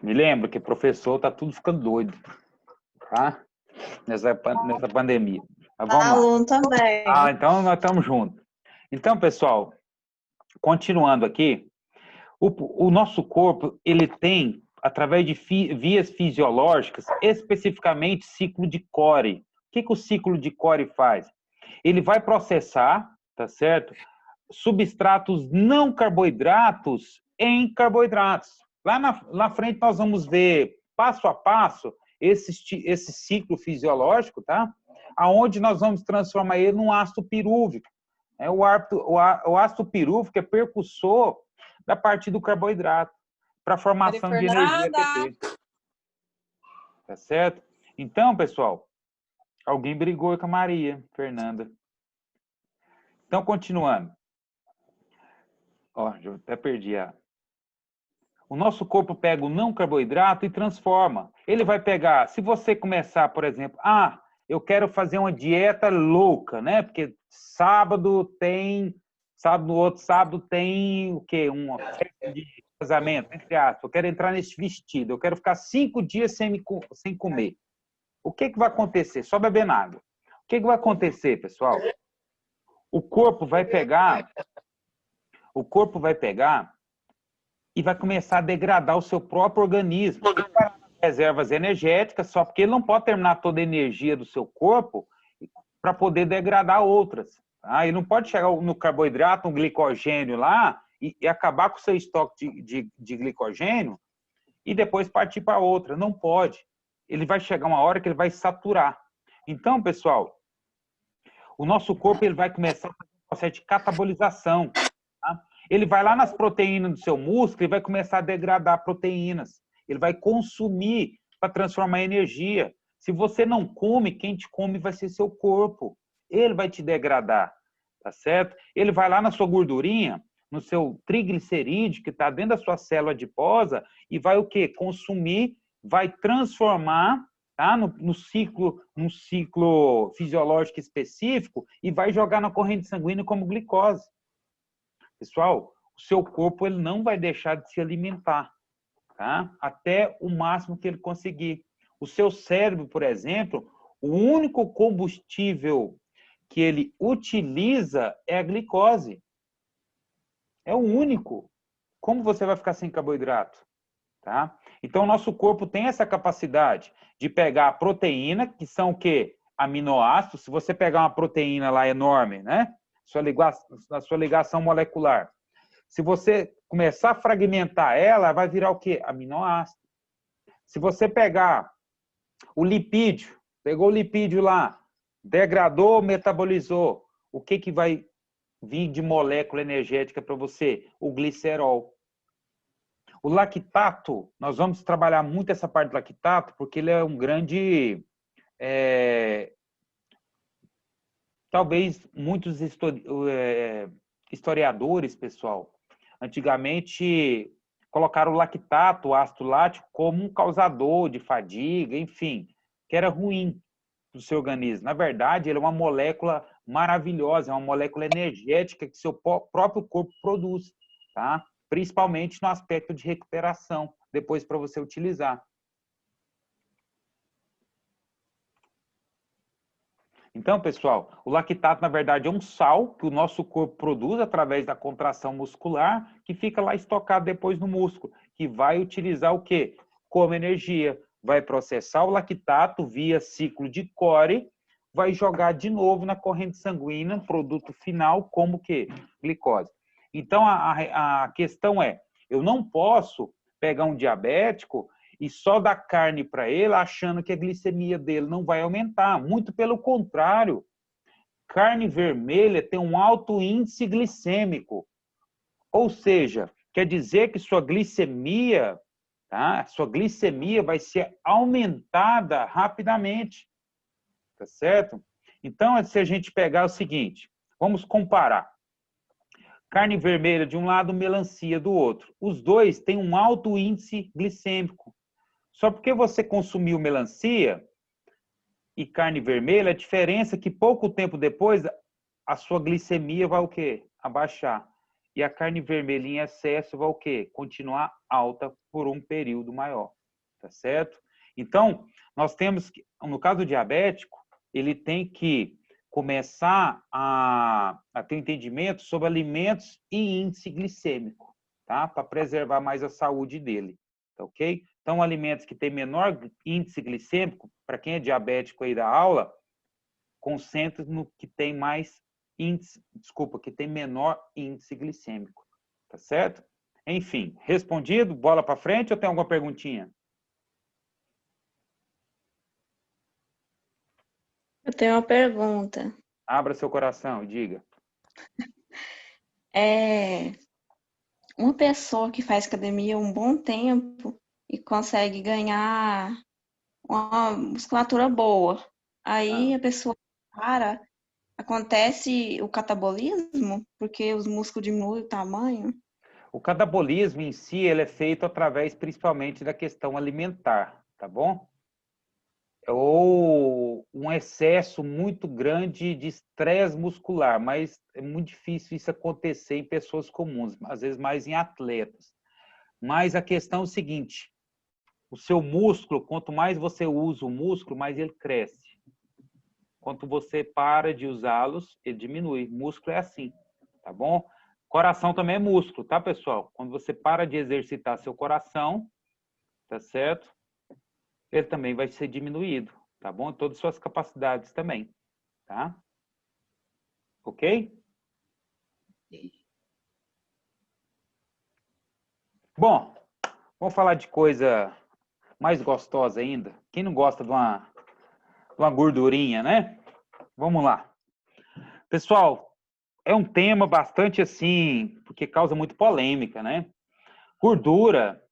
Me lembro que professor tá tudo ficando doido, tá? Nessa pandemia. Mas vamos lá. Aluno também. Então nós estamos juntos. Então, pessoal, continuando aqui, o nosso corpo, ele tem, através de vias fisiológicas, especificamente ciclo de Cori. O que o ciclo de Cori faz? Ele vai processar, tá certo? Substratos não carboidratos em carboidratos. Lá na frente nós vamos ver, passo a passo, esse ciclo fisiológico, tá? Aonde nós vamos transformar ele num ácido pirúvico. O ácido pirúvico é percussor da parte do carboidrato para a formação de energia ATP. Tá certo? Então, pessoal, alguém brigou com a Maria Fernanda. Então, continuando. Ó, eu até perdi a... O nosso corpo pega o não carboidrato e transforma. Ele vai pegar, se você começar, por exemplo, eu quero fazer uma dieta louca, né? Porque no outro sábado tem o quê? Uma festa de casamento, entre aspas. Eu quero entrar nesse vestido, eu quero ficar 5 dias sem comer. O que vai acontecer? Só bebendo água. O que vai acontecer, pessoal? O corpo vai pegar e vai começar a degradar o seu próprio organismo. Ele vai lá nas reservas energéticas, só porque ele não pode terminar toda a energia do seu corpo para poder degradar outras. Tá? Ele não pode chegar no carboidrato, no glicogênio lá, e acabar com o seu estoque de glicogênio e depois partir para outra. Não pode. Ele vai chegar uma hora que ele vai saturar. Então, pessoal, o nosso corpo ele vai começar um processo de catabolização. Tá? Ele vai lá nas proteínas do seu músculo e vai começar a degradar proteínas. Ele vai consumir para transformar em energia. Se você não come, quem te come vai ser seu corpo. Ele vai te degradar, tá certo? Ele vai lá na sua gordurinha, no seu triglicerídeo, que está dentro da sua célula adiposa, e vai o quê? Consumir, vai transformar, tá? num ciclo fisiológico específico e vai jogar na corrente sanguínea como glicose. Pessoal, o seu corpo ele não vai deixar de se alimentar, tá? Até o máximo que ele conseguir. O seu cérebro, por exemplo, o único combustível que ele utiliza é a glicose. É o único. Como você vai ficar sem carboidrato? Tá? Então, o nosso corpo tem essa capacidade de pegar a proteína, que são o quê? Aminoácidos. Se você pegar uma proteína lá enorme, né? Na sua ligação molecular. Se você começar a fragmentar ela, vai virar o quê? Aminoácido. Se você pegar o lipídio, pegou o lipídio lá, degradou, metabolizou, o que vai vir de molécula energética para você? O glicerol. O lactato, nós vamos trabalhar muito essa parte do lactato, porque ele é um grande... talvez muitos historiadores, pessoal, antigamente colocaram o lactato, o ácido lático, como um causador de fadiga, enfim, que era ruim para o seu organismo. Na verdade, ele é uma molécula maravilhosa, é uma molécula energética que seu próprio corpo produz, tá? Principalmente no aspecto de recuperação, depois para você utilizar. Então, pessoal, o lactato, na verdade, é um sal que o nosso corpo produz através da contração muscular, que fica lá estocado depois no músculo, que vai utilizar o quê? Como energia. Vai processar o lactato via ciclo de Cori, vai jogar de novo na corrente sanguínea, produto final, como o quê? Glicose. Então, a questão é, eu não posso pegar um diabético e só dar carne para ele, achando que a glicemia dele não vai aumentar. Muito pelo contrário, carne vermelha tem um alto índice glicêmico. Ou seja, quer dizer que sua glicemia, tá? Sua glicemia vai ser aumentada rapidamente. Tá certo? Então, se a gente pegar o seguinte, vamos comparar. Carne vermelha de um lado, melancia do outro. Os dois têm um alto índice glicêmico. Só porque você consumiu melancia e carne vermelha, a diferença é que pouco tempo depois a sua glicemia vai o quê? Abaixar. e a carne vermelha em excesso vai o quê? Continuar alta por um período maior, tá certo? Então, nós temos que, no caso do diabético, ele tem que começar a ter entendimento sobre alimentos e índice glicêmico, tá? Para preservar mais a saúde dele, tá ok? Então, alimentos que têm menor índice glicêmico, para quem é diabético aí da aula, concentre no que tem mais índice, desculpa, que tem menor índice glicêmico, tá certo? Enfim, respondido, bola para frente ou tem alguma perguntinha? Eu tenho uma pergunta. Abra seu coração e diga. Uma pessoa que faz academia um bom tempo e consegue ganhar uma musculatura boa, aí Ah. a pessoa para, acontece o catabolismo, porque os músculos diminuem o tamanho. O catabolismo em si, ele é feito através principalmente da questão alimentar, tá bom? Ou um excesso muito grande de estresse muscular, mas é muito difícil isso acontecer em pessoas comuns, às vezes mais em atletas. Mas a questão é o seguinte, o seu músculo, quanto mais você usa o músculo, mais ele cresce. Quanto você para de usá-los, ele diminui. Músculo é assim, tá bom? Coração também é músculo, tá, pessoal? Quando você para de exercitar seu coração, tá certo? Ele também vai ser diminuído, tá bom? Todas as suas capacidades também, tá? Ok? Bom, vamos falar de coisa mais gostosa ainda. Quem não gosta de uma gordurinha, né? Vamos lá. Pessoal, é um tema bastante assim, porque causa muito polêmica, né? Gordura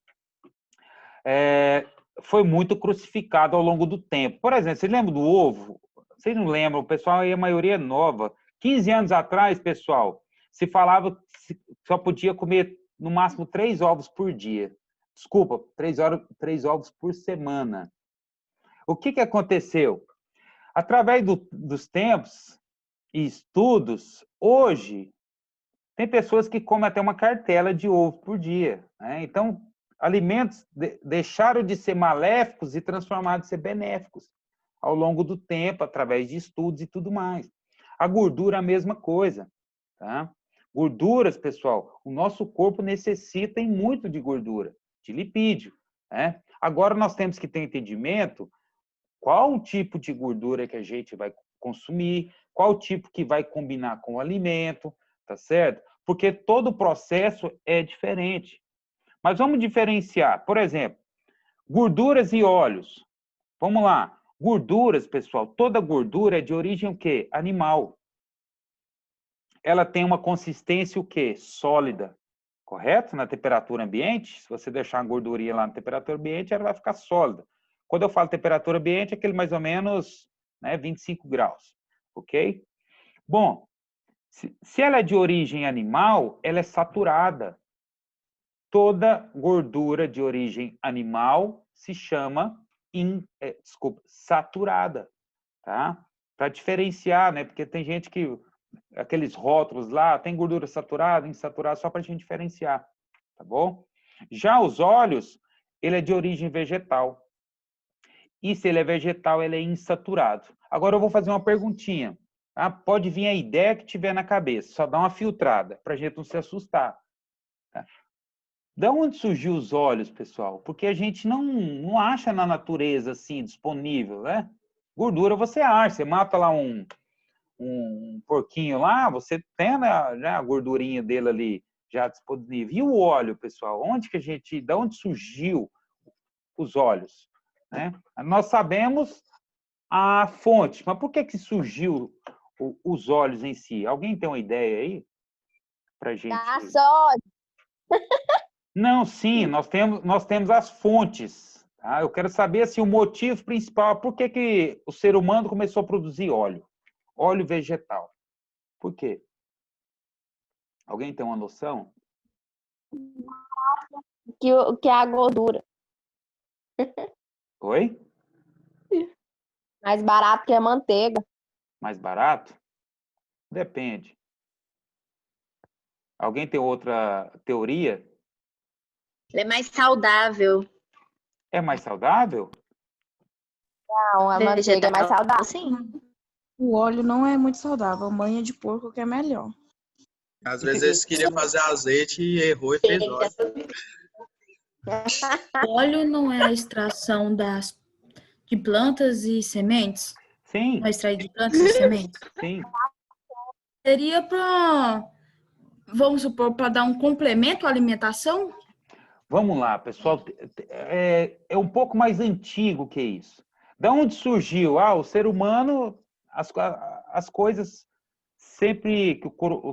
foi muito crucificado ao longo do tempo. Por exemplo, vocês lembram do ovo? Vocês não lembram? O pessoal aí, a maioria é nova. 15 anos atrás, pessoal, se falava que só podia comer no máximo 3 ovos por dia. Desculpa, 3 ovos por semana. O que aconteceu? Através dos tempos e estudos, hoje, tem pessoas que comem até uma cartela de ovo por dia, né? Então, alimentos deixaram de ser maléficos e transformaram em ser benéficos ao longo do tempo, através de estudos e tudo mais. A gordura é a mesma coisa, tá? Gorduras, pessoal, o nosso corpo necessita muito de gordura, de lipídio, né? Agora nós temos que ter entendimento qual o tipo de gordura que a gente vai consumir, qual o tipo que vai combinar com o alimento, tá certo? Porque todo o processo é diferente. Mas vamos diferenciar, por exemplo, gorduras e óleos. Vamos lá. Gorduras, pessoal, toda gordura é de origem o quê? Animal. Ela tem uma consistência o quê? Sólida. Correto? Na temperatura ambiente, se você deixar a gordurinha lá na temperatura ambiente, ela vai ficar sólida. Quando eu falo temperatura ambiente, é aquele mais ou menos, né, 25 graus. Ok? Bom, se ela é de origem animal, ela é saturada. Toda gordura de origem animal se chama saturada, tá? Para diferenciar, né? Porque tem gente que aqueles rótulos lá tem gordura saturada, insaturada, só para a gente diferenciar, tá bom? Já os óleos, ele é de origem vegetal. E se ele é vegetal, ele é insaturado. Agora eu vou fazer uma perguntinha. Tá? Pode vir a ideia que tiver na cabeça, só dá uma filtrada, para a gente não se assustar. Tá? Da onde surgiu os óleos, pessoal? Porque a gente não acha na natureza assim, disponível, né? Gordura você acha, você mata lá um porquinho lá, você tem a gordurinha dele ali já disponível. E o óleo, pessoal? Da onde surgiu os óleos? Né? Nós sabemos a fonte, mas por que surgiu os óleos em si? Alguém tem uma ideia aí? Pra gente. Da soja. Não, sim, nós temos as fontes. Tá? Eu quero saber assim, o motivo principal, por que o ser humano começou a produzir óleo? Óleo vegetal. Por quê? Alguém tem uma noção? Que é a gordura. Oi? Mais barato que a manteiga. Mais barato? Depende. Alguém tem outra teoria? Ele é mais saudável. É mais saudável? Não, a manteiga é mais saudável. Sim. O óleo não é muito saudável, manha de porco que é melhor. Às vezes eles queriam fazer azeite e errou e fez óleo. O óleo não é a extração de plantas e sementes? Sim, Não é extraído de plantas e sementes? sim. Seria para, vamos supor, para dar um complemento à alimentação? Vamos lá, pessoal. É um pouco mais antigo que isso. Da onde surgiu? O ser humano, as coisas sempre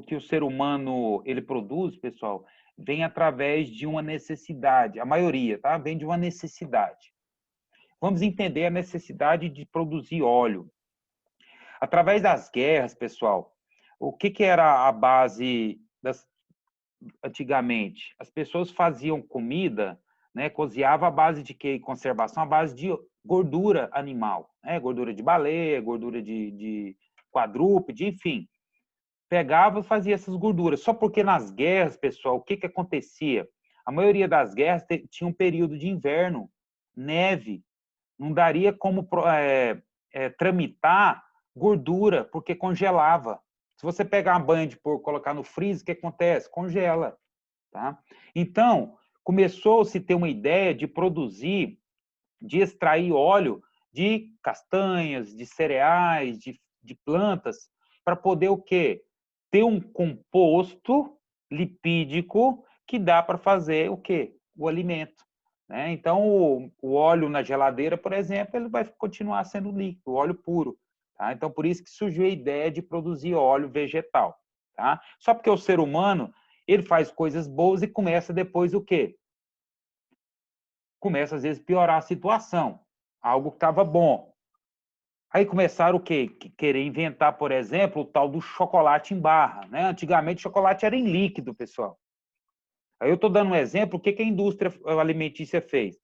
que o ser humano ele produz, pessoal, vem através de uma necessidade. A maioria, tá? Vem de uma necessidade. Vamos entender a necessidade de produzir óleo. Através das guerras, pessoal, o que era a base antigamente? As pessoas faziam comida, né, cozinhava à base de quê? Conservação, à base de gordura animal, né? Gordura de baleia, gordura de quadrúpede, enfim. Pegava e fazia essas gorduras. Só porque nas guerras, pessoal, o que acontecia? A maioria das guerras tinha um período de inverno, neve. Não daria como tramitar gordura, porque congelava. Se você pegar uma banha de porco e colocar no freezer, o que acontece? Congela. Tá? Então, começou-se a ter uma ideia de produzir, de extrair óleo de castanhas, de cereais, de plantas, para poder o quê? Ter um composto lipídico que dá para fazer o quê? O alimento. Né? Então, o óleo na geladeira, por exemplo, ele vai continuar sendo líquido, óleo puro. Tá? Então, por isso que surgiu a ideia de produzir óleo vegetal. Tá? Só porque o ser humano, ele faz coisas boas e começa depois o quê? Começa, às vezes, a piorar a situação. Algo que estava bom. Aí começaram o quê? Querer inventar, por exemplo, o tal do chocolate em barra. Né? Antigamente, o chocolate era em líquido, pessoal. Aí eu estou dando um exemplo, o que a indústria alimentícia fez?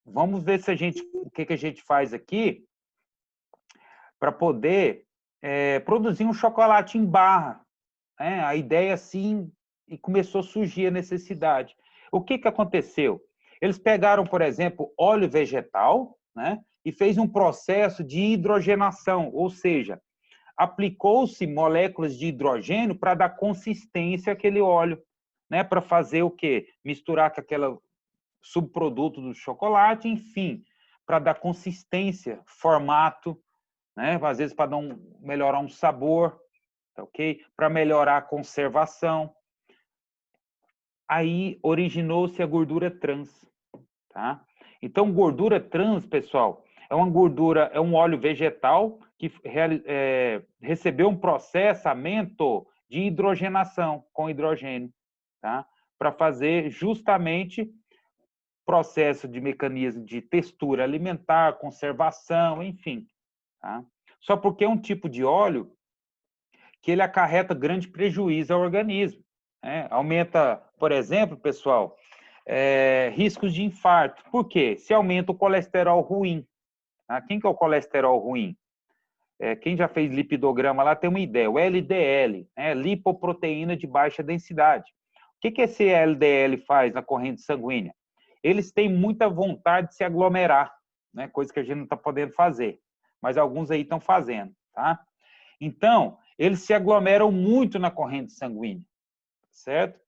Vamos ver o que a gente faz aqui para poder produzir um chocolate em barra. Né? A ideia, assim, e começou a surgir a necessidade. O que aconteceu? Eles pegaram, por exemplo, óleo vegetal, né? E fez um processo de hidrogenação, ou seja, aplicou-se moléculas de hidrogênio para dar consistência àquele óleo, né? Para fazer o quê? Misturar com aquele subproduto do chocolate, enfim, para dar consistência, formato, né? Às vezes para melhorar um sabor, ok? Para melhorar a conservação. Aí originou-se a gordura trans, tá? Então, gordura trans, pessoal, é uma gordura, é um óleo vegetal que recebeu um processamento de hidrogenação com hidrogênio, tá? Para fazer justamente processo de mecanismo de textura alimentar, conservação, enfim. Tá? Só porque é um tipo de óleo que ele acarreta grande prejuízo ao organismo. Né? Aumenta, por exemplo, pessoal, riscos de infarto. Por quê? Se aumenta o colesterol ruim. Tá? Quem que é o colesterol ruim? Quem já fez lipidograma lá tem uma ideia. O LDL, né? Lipoproteína de baixa densidade. O que esse LDL faz na corrente sanguínea? Eles têm muita vontade de se aglomerar, né? Coisa que a gente não está podendo fazer, mas alguns aí estão fazendo. Tá? Então, eles se aglomeram muito na corrente sanguínea, certo?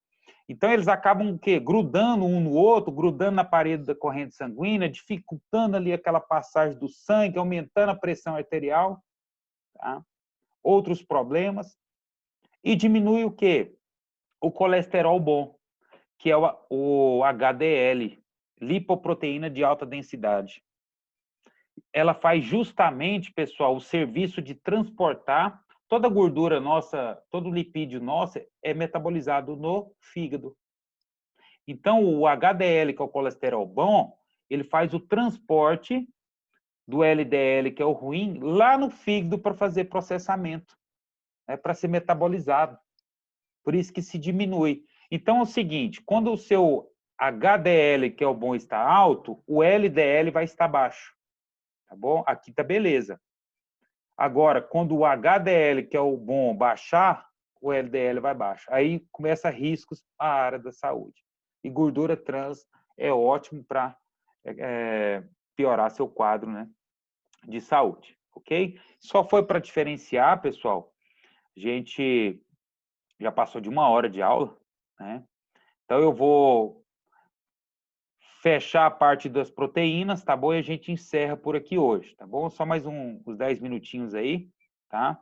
Então, eles acabam o quê? Grudando um no outro, grudando na parede da corrente sanguínea, dificultando ali aquela passagem do sangue, aumentando a pressão arterial, tá? Outros problemas. E diminui o quê? O colesterol bom, que é o HDL, lipoproteína de alta densidade. Ela faz justamente, pessoal, o serviço de transportar toda a gordura nossa, todo o lipídio nosso é metabolizado no fígado. Então, o HDL, que é o colesterol bom, ele faz o transporte do LDL, que é o ruim, lá no fígado para fazer processamento, né, para ser metabolizado. Por isso que se diminui. Então, é o seguinte, quando o seu HDL, que é o bom, está alto, o LDL vai estar baixo. Tá bom? Aqui tá beleza. Agora, quando o HDL, que é o bom, baixar, o LDL vai baixo. Aí começa riscos à área da saúde. E gordura trans é ótimo para piorar seu quadro, né, de saúde, ok? Só foi para diferenciar, pessoal. A gente já passou de 1 hora de aula, né? Então eu vou fechar a parte das proteínas, tá bom? E a gente encerra por aqui hoje, tá bom? Só mais uns 10 minutinhos aí, tá?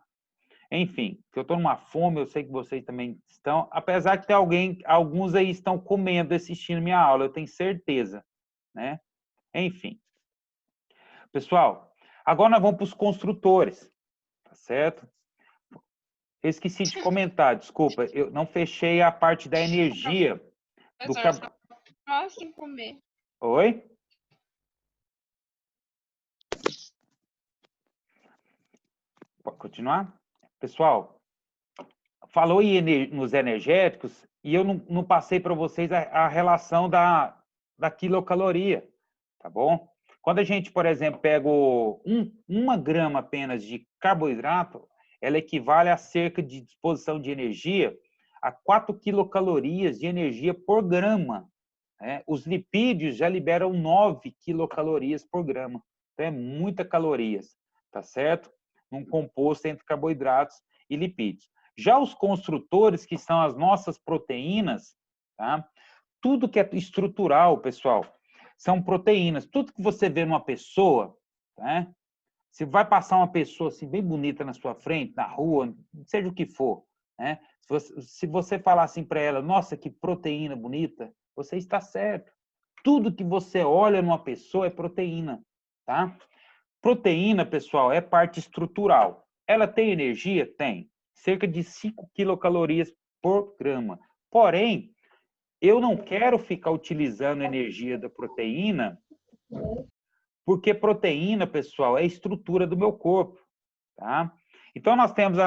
Enfim, que eu estou numa fome, eu sei que vocês também estão, apesar que tem alguns aí estão comendo, assistindo minha aula, eu tenho certeza, né? Enfim. Pessoal, agora nós vamos para os construtores, tá certo? Eu esqueci de comentar, desculpa, eu não fechei a parte da energia do Posso comer. Oi? Pode continuar? Pessoal, falou nos energéticos e eu não passei para vocês a relação da quilocaloria, tá bom? Quando a gente, por exemplo, pega 1 grama apenas de carboidrato, ela equivale a cerca de disposição de energia a 4 quilocalorias de energia por grama. Né? Os lipídios já liberam 9 quilocalorias por grama. Então, é muita calorias, tá certo? Um composto entre carboidratos e lipídios. Já os construtores, que são as nossas proteínas, tá? Tudo que é estrutural, pessoal, são proteínas. Tudo que você vê numa pessoa, né? Se vai passar uma pessoa assim bem bonita na sua frente, na rua, seja o que for, né? Se você falar assim para ela, nossa, que proteína bonita, você está certo. Tudo que você olha numa pessoa é proteína, tá? Proteína, pessoal, é parte estrutural. Ela tem energia? Tem. Cerca de 5 quilocalorias por grama. Porém, eu não quero ficar utilizando a energia da proteína, porque proteína, pessoal, é a estrutura do meu corpo, tá? Então, nós temos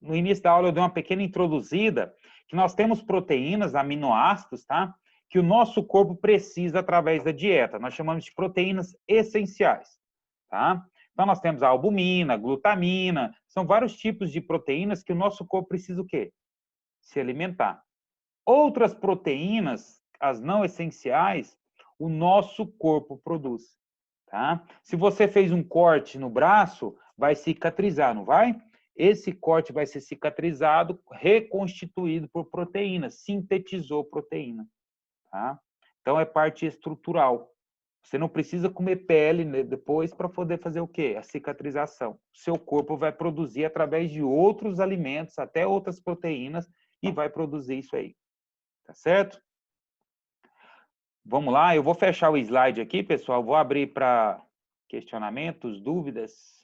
no início da aula eu dei uma pequena introduzida, que nós temos proteínas, aminoácidos, tá? Que o nosso corpo precisa através da dieta. Nós chamamos de proteínas essenciais, tá? Então, nós temos a albumina, a glutamina, são vários tipos de proteínas que o nosso corpo precisa o quê? Se alimentar. Outras proteínas, as não essenciais, o nosso corpo produz, tá? Se você fez um corte no braço, vai cicatrizar, não vai? Esse corte vai ser cicatrizado, reconstituído por proteína, sintetizou proteína, tá? Então, é parte estrutural. Você não precisa comer pele, né, depois para poder fazer o quê? A cicatrização. O seu corpo vai produzir através de outros alimentos, até outras proteínas, e vai produzir isso aí. Tá certo? Vamos lá, eu vou fechar o slide aqui, pessoal. Vou abrir para questionamentos, dúvidas.